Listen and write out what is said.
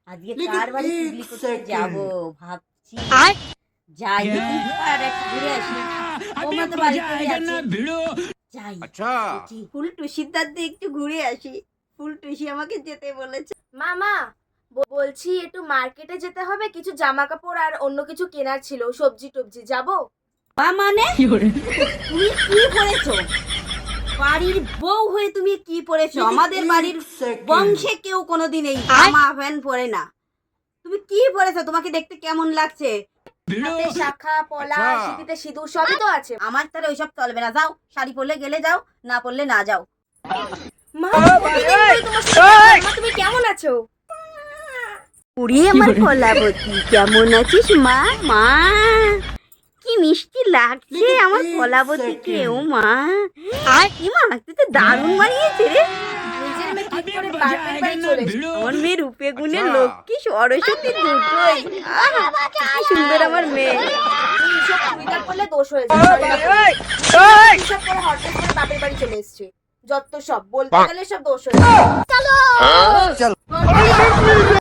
আজকে কার বাড়ি চুগলি করতে যাবো ভাবছি। যাই দেখি আর একটু ঘুরে আসি। তোমরা তো বাড়িতেই আছে, যাই দেখি ফুলটুসির দাঁতে একটু ঘুরে আসি। ফুলটুসি আমাকে যেতে বলেছে। মামা বলছি একটু মার্কেটে যেতে হবে, কিছু জামা কাপড় আর অন্য কিছু কেনার ছিল, সবজি টবজি যাবো। মা মানে তুমি কি পরেছো? বাড়ির বউ হয়ে তুমি কি পরেছো? আমাদের বাড়ির বংশে কেউ কোনোদিন এই জামা প্যান্ট পরে না। তুমি কি পরেছো? তোমাকে দেখতে কেমন লাগছে? হাতে শাখা পলা, সিঁথিতে সিঁদুর সবই তো আছে। আমার তাহলে ওইসব চলবে না। যাও, শাড়ি পরলে গেলে যাও, না পরলে না যাও। মা তোমার সাথে মা, তুমি কেমন আছো? উড়ি আমার কলাবতী, কেমন আছিস মা? মা কি মিষ্টি লাগছে আমার কলাবতীকে। ও মা, কি মা, তুই তো দারুণ বানিয়েছে রে। নিজের মেয়ে ঠিক করে বাপের বাড়ি চলে এসেছে। আমার মেয়ে রূপে গুণে লক্ষ্মী সরস্বতী দুটোই। কি সুন্দর আমার মেয়ে। এইসব চুড়িদার করলে দোষ হয়ে যায়। এইসব করে হঠাৎ করে বাপের বাড়ি চলে এসেছে, যত সব বলতে গেলে সব দোষ হয়ে যায়। চলো।